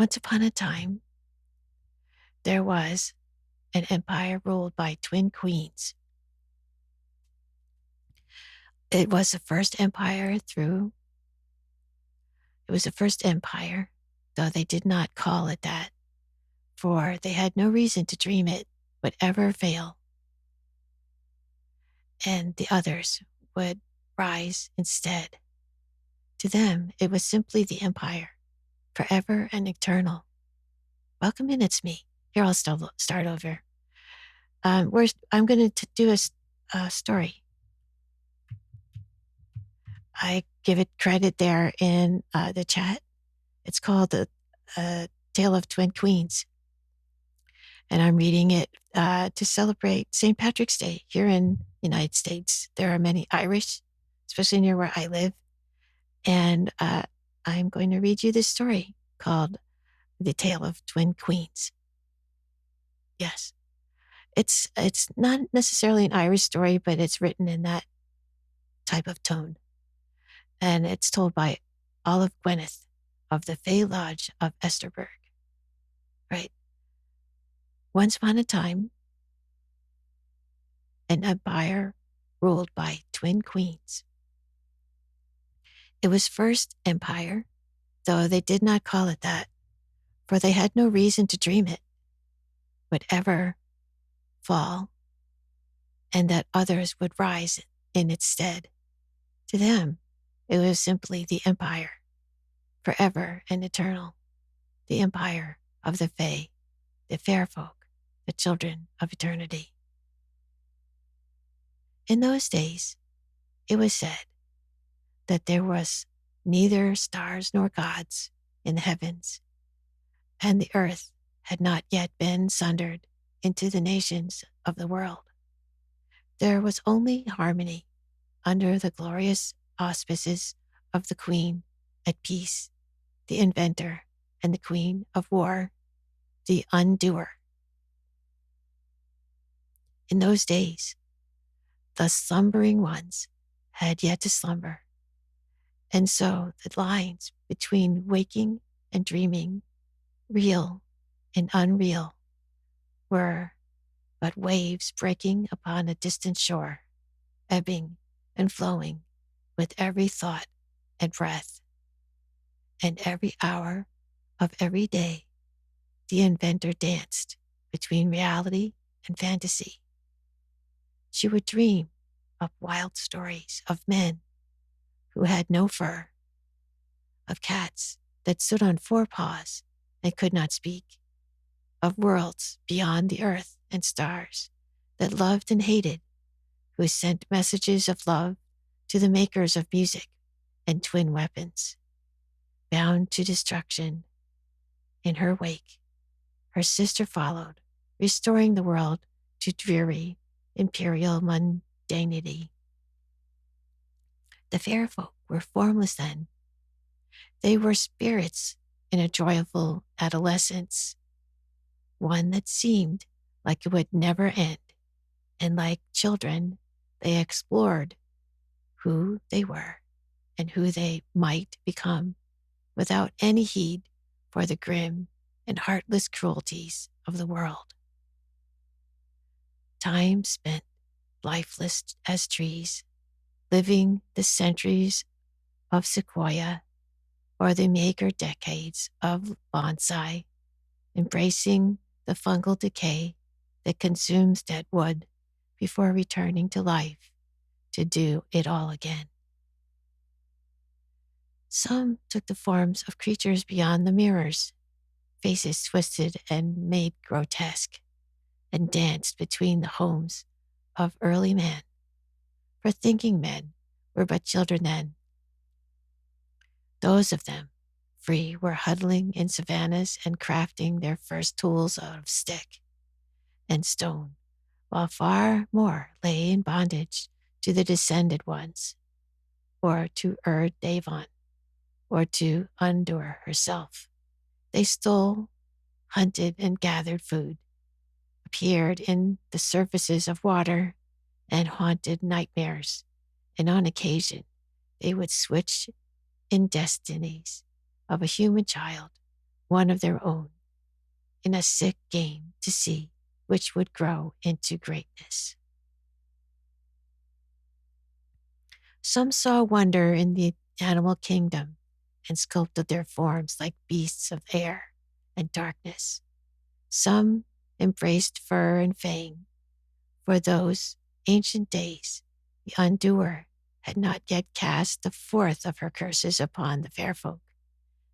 Once upon a time, there was an empire ruled by twin queens. It was the first empire though they did not call it that, for they had no reason to dream it would ever fail, and the others would rise instead. To them, it was simply the empire, forever and eternal. Welcome in, it's me. Here, I'll start over. I'm going to do a story. I give it credit there in the chat. It's called The Tale of Twin Queens. And I'm reading it to celebrate St. Patrick's Day here in the United States. There are many Irish, especially near where I live. And I'm going to read you this story called The Tale of Twin Queens. Yes. It's not necessarily an Irish story, but it's written in that type of tone. And it's told by Gwyneth of the Fae Lodge of Esterberg. Right? Once upon a time, an empire ruled by twin queens. It was first empire, though they did not call it that, for they had no reason to dream it would ever fall, and that others would rise in its stead. To them, it was simply the empire, forever and eternal, the empire of the Fae, the fair folk, the children of eternity. In those days, it was said that there was neither stars nor gods in the heavens, and the earth had not yet been sundered into the nations of the world. There was only harmony under the glorious auspices of the Queen at peace, the inventor, and the Queen of war, the undoer. In those days, the slumbering ones had yet to slumber, and so the lines between waking and dreaming, real and unreal, were but waves breaking upon a distant shore, ebbing and flowing with every thought and breath. And every hour of every day, the inventor danced between reality and fantasy. She would dream of wild stories of men who had no fur, of cats that stood on four paws and could not speak, of worlds beyond the earth and stars that loved and hated, who sent messages of love to the makers of music and twin weapons. Bound to destruction, in her wake, her sister followed, restoring the world to dreary imperial mundanity. The fair folk were formless then. They were spirits in a joyful adolescence, one that seemed like it would never end, and like children, they explored who they were and who they might become, without any heed for the grim and heartless cruelties of the world. Time spent lifeless as trees, living the centuries of sequoia or the meager decades of bonsai, embracing the fungal decay that consumes dead wood before returning to life to do it all again. Some took the forms of creatures beyond the mirrors, faces twisted and made grotesque, and danced between the homes of early man. For thinking men were but children then. Those of them, free, were huddling in savannas and crafting their first tools out of stick and stone, while far more lay in bondage to the descended ones, or to Davon, or to Undur herself. They stole, hunted, and gathered food, appeared in the surfaces of water, and haunted nightmares, and on occasion they would switch in destinies of a human child one of their own, in a sick game to see which would grow into greatness. Some saw wonder in the animal kingdom and sculpted their forms like beasts of air and darkness. Some embraced fur and fang. For those ancient days, the undoer had not yet cast the fourth of her curses upon the fair folk,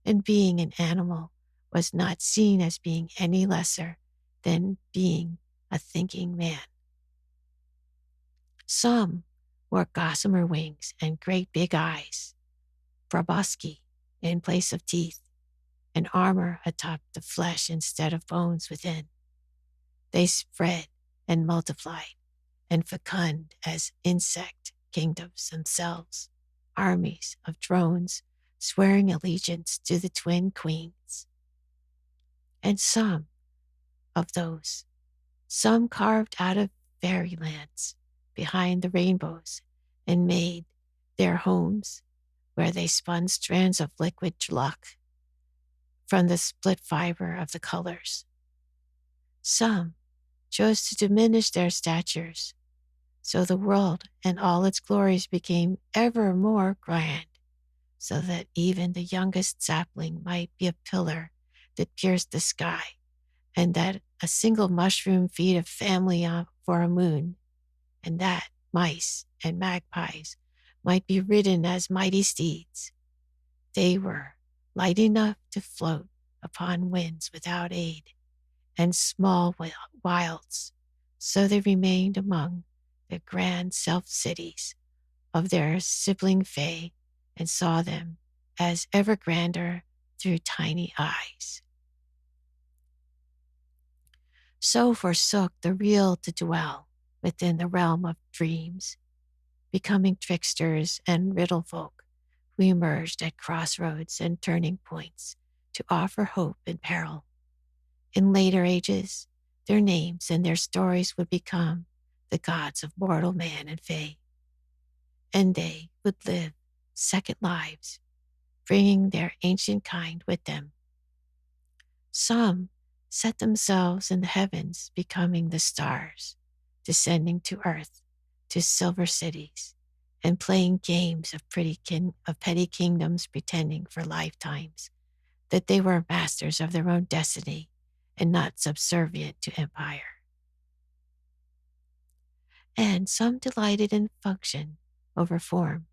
and being an animal was not seen as being any lesser than being a thinking man. Some wore gossamer wings and great big eyes, probosci in place of teeth, and armor atop the flesh instead of bones within. They spread and multiplied and fecund as insect kingdoms themselves, armies of drones swearing allegiance to the twin queens. And some of those, some carved out of fairylands behind the rainbows and made their homes where they spun strands of liquid luck from the split fiber of the colors. Some chose to diminish their statures, so the world and all its glories became ever more grand, so that even the youngest sapling might be a pillar that pierced the sky, and that a single mushroom feed a family for a moon, and that mice and magpies might be ridden as mighty steeds. They were light enough to float upon winds without aid, and small wilds, so they remained among the grand self-cities of their sibling Fae and saw them as ever grander through tiny eyes. So forsook the real to dwell within the realm of dreams, becoming tricksters and riddle folk who emerged at crossroads and turning points to offer hope in peril. In later ages, their names and their stories would become the gods of mortal man and fae, and they would live second lives, bringing their ancient kind with them. Some set themselves in the heavens, becoming the stars, descending to earth, to silver cities, and playing games of petty kingdoms, pretending for lifetimes that they were masters of their own destiny and not subservient to empire. And some delighted in function over form,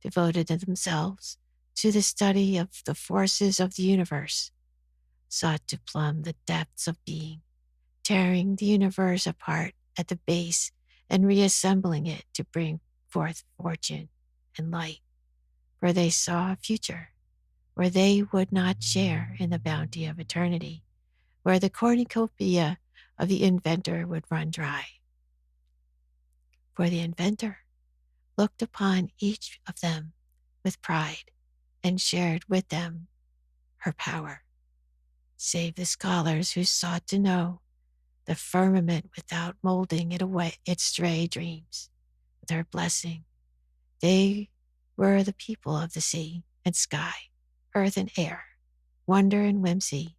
devoted themselves to the study of the forces of the universe, sought to plumb the depths of being, tearing the universe apart at the base and reassembling it to bring forth fortune and light, for they saw a future where they would not share in the bounty of eternity, where the cornucopia of the inventor would run dry. For the inventor looked upon each of them with pride and shared with them her power, save the scholars who sought to know the firmament without molding it away its stray dreams. With her blessing, they were the people of the sea and sky, earth and air, wonder and whimsy.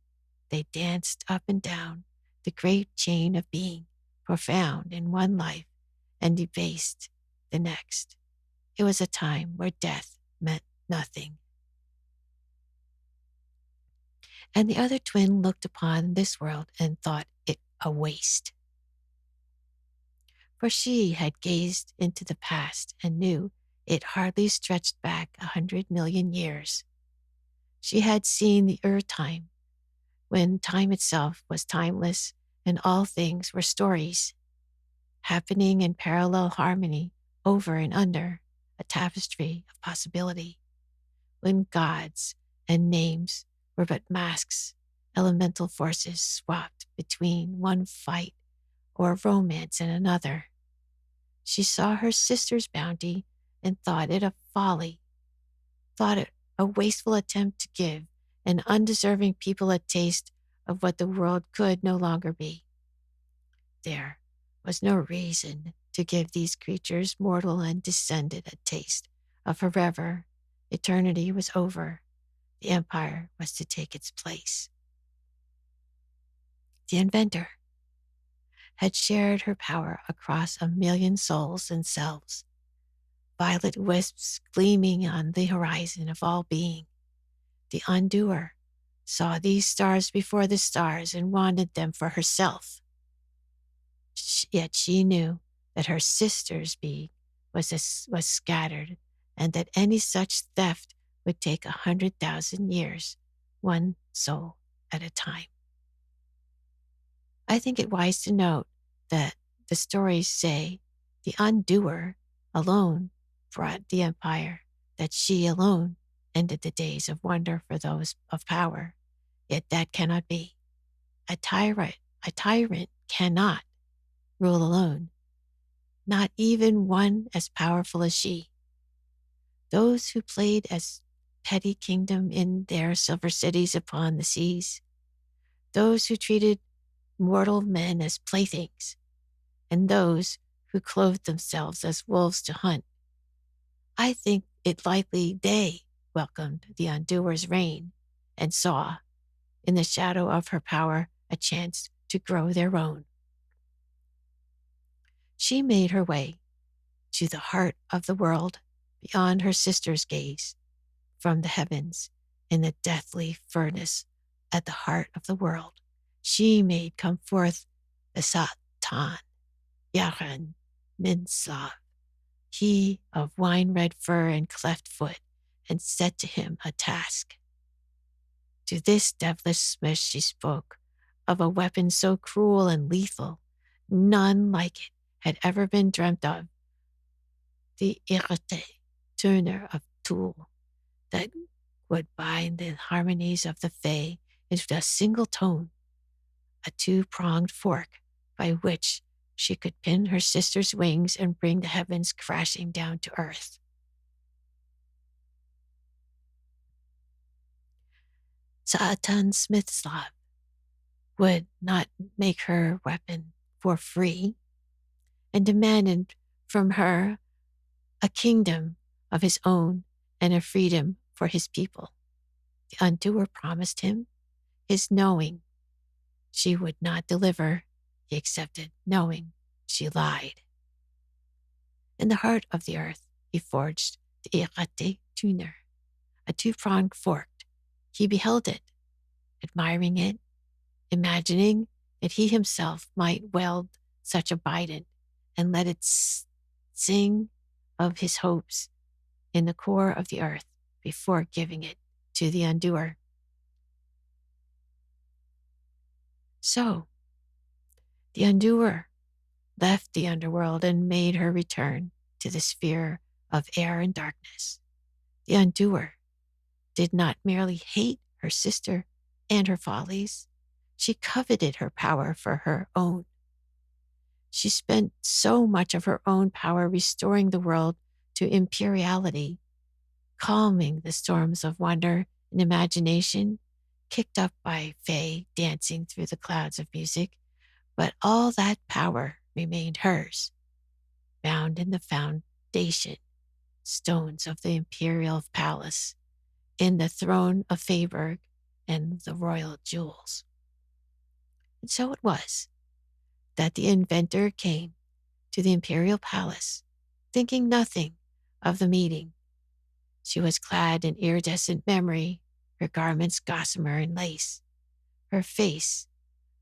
They danced up and down the great chain of being, profound in one life and debased the next. It was a time where death meant nothing. And the other twin looked upon this world and thought it a waste. For she had gazed into the past and knew it hardly stretched back 100 million years. She had seen the time when time itself was timeless and all things were stories, happening in parallel harmony over and under a tapestry of possibility, when gods and names were but masks, elemental forces swapped between one fight or romance and another. She saw her sister's bounty and thought it a folly, thought it a wasteful attempt to give an undeserving people a taste of what the world could no longer be. There was no reason to give these creatures, mortal and descended, a taste of forever. Eternity was over. The empire was to take its place. the inventor, had shared her power across 1,000,000 souls and selves, violet wisps gleaming on the horizon of all being. The undoer saw these stars before the stars and wanted them for herself. Yet she knew that her sister's being was scattered, and that any such theft would take 100,000 years, one soul at a time. I think it wise to note that the stories say the undoer alone brought the empire, that she alone ended the days of wonder for those of power. Yet that cannot be. A tyrant cannot rule alone, not even one as powerful as she. Those who played as petty kingdom in their silver cities upon the seas, those who treated mortal men as playthings, and those who clothed themselves as wolves to hunt. I think it likely they welcomed the undoer's reign and saw, in the shadow of her power, a chance to grow their own. She made her way to the heart of the world, beyond her sister's gaze, from the heavens, in the deathly furnace at the heart of the world. She made come forth the Satan, Yaren Minslav, he of wine-red fur and cleft foot, and set to him a task. To this devilish smith she spoke of a weapon so cruel and lethal, none like it had ever been dreamt of, the irate turner of Toul, that would bind the harmonies of the Fae into a single tone, a two-pronged fork by which she could pin her sister's wings and bring the heavens crashing down to earth. Satan Smithslav would not make her weapon for free, and demanded from her a kingdom of his own and a freedom for his people. The undoer promised him his knowing she would not deliver. He accepted, knowing she lied. In the heart of the earth, he forged the irate tuner, a two-pronged fork. He beheld it, admiring it, imagining that he himself might weld such a bident, and let it sing of his hopes in the core of the earth before giving it to the undoer. So, the undoer left the underworld and made her return to the sphere of air and darkness. The undoer did not merely hate her sister and her follies, she coveted her power for her own. She spent so much of her own power restoring the world to imperiality, calming the storms of wonder and imagination kicked up by Fae dancing through the clouds of music, but all that power remained hers, bound in the foundation stones of the imperial palace, in the throne of Faeberg and the royal jewels. And so it was that the inventor came to the imperial palace, thinking nothing of the meeting. She was clad in iridescent memory, her garments gossamer and lace, her face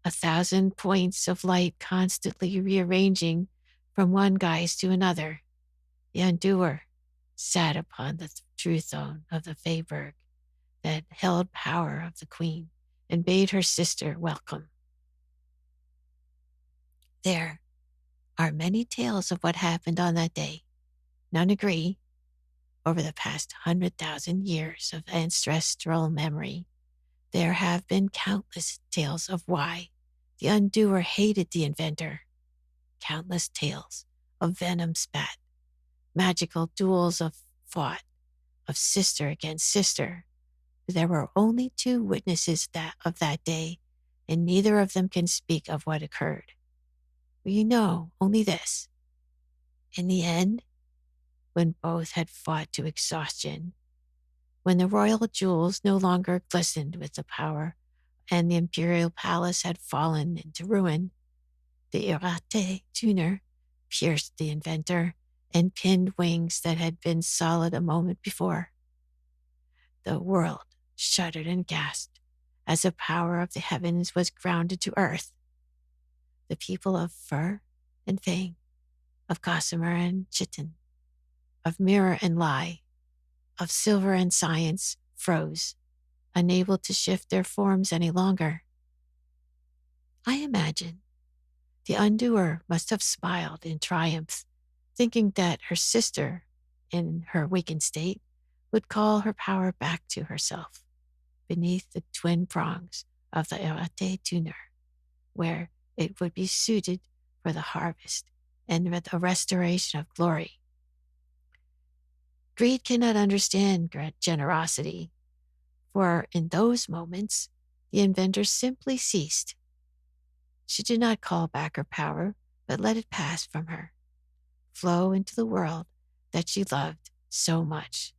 1,000 points of light constantly rearranging from one guise to another. The undoer sat upon the true throne of the Faeberg that held power of the queen, and bade her sister welcome. There are many tales of what happened on that day. None agree. Over the past 100,000 years of ancestral memory, there have been countless tales of why the undoer hated the inventor. Countless tales of venom spat, magical duels of fought, of sister against sister. There were only 2 witnesses of that day, and neither of them can speak of what occurred. We know only this. In the end, when both had fought to exhaustion, when the royal jewels no longer glistened with the power and the imperial palace had fallen into ruin, the Irate tuner pierced the inventor and pinned wings that had been solid a moment before. The world shuddered and gasped as the power of the heavens was grounded to earth. The people of Fur and Fang, of Gossamer and Chitin, of Mirror and Lie, of Silver and Science froze, unable to shift their forms any longer. I imagine the undoer must have smiled in triumph, thinking that her sister, in her weakened state, would call her power back to herself beneath the twin prongs of the Erate tuner, where it would be suited for the harvest and with a restoration of glory. Greed cannot understand generosity, for in those moments, the inventor simply ceased. She did not call back her power, but let it pass from her, flow into the world that she loved so much,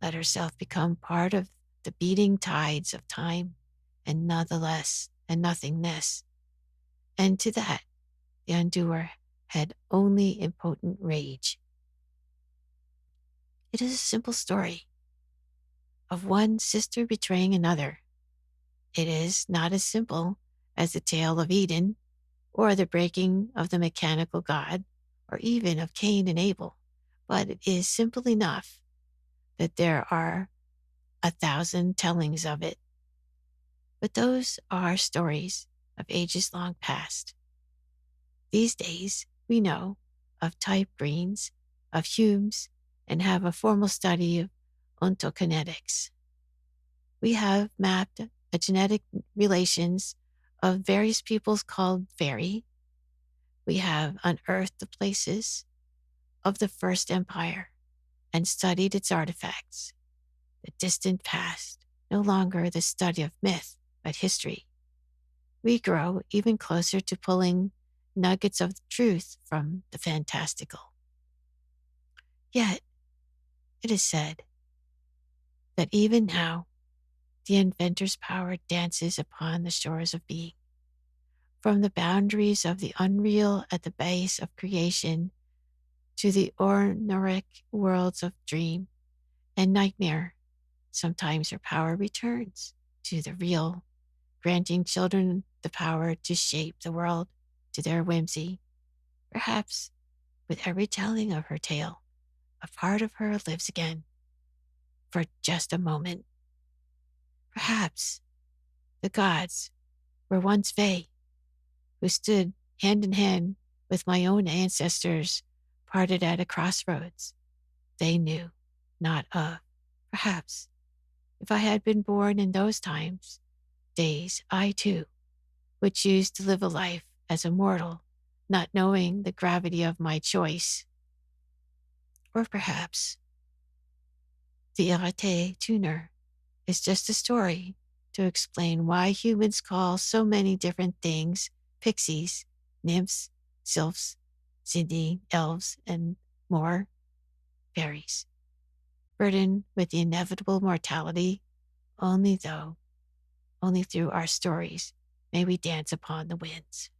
let herself become part of the beating tides of time and nonetheless and nothingness. And to that, the undoer had only impotent rage. It is a simple story of one sister betraying another. It is not as simple as the tale of Eden or the breaking of the mechanical god or even of Cain and Abel, but it is simple enough that there are 1,000 tellings of it. But those are stories of ages long past. These days, we know of type greens, of Humes, and have a formal study of ontokinetics. We have mapped a genetic relations of various peoples called Faerie. We have unearthed the places of the first empire and studied its artifacts. The distant past, no longer the study of myth, but history. We grow even closer to pulling nuggets of truth from the fantastical. Yet, it is said that even now, the inventor's power dances upon the shores of being. From the boundaries of the unreal at the base of creation to the ornoric worlds of dream and nightmare, sometimes her power returns to the real, granting children the power to shape the world to their whimsy. Perhaps with every telling of her tale, a part of her lives again for just a moment. Perhaps the gods were once Fae, who stood hand in hand with my own ancestors, parted at a crossroads they knew not of. Perhaps if I had been born in those days, I too would choose to live a life as a mortal, not knowing the gravity of my choice. Or perhaps the Irate tuner is just a story to explain why humans call so many different things pixies, nymphs, sylphs, Sindhi, elves, and more fairies, burdened with the inevitable mortality, only through our stories may we dance upon the winds.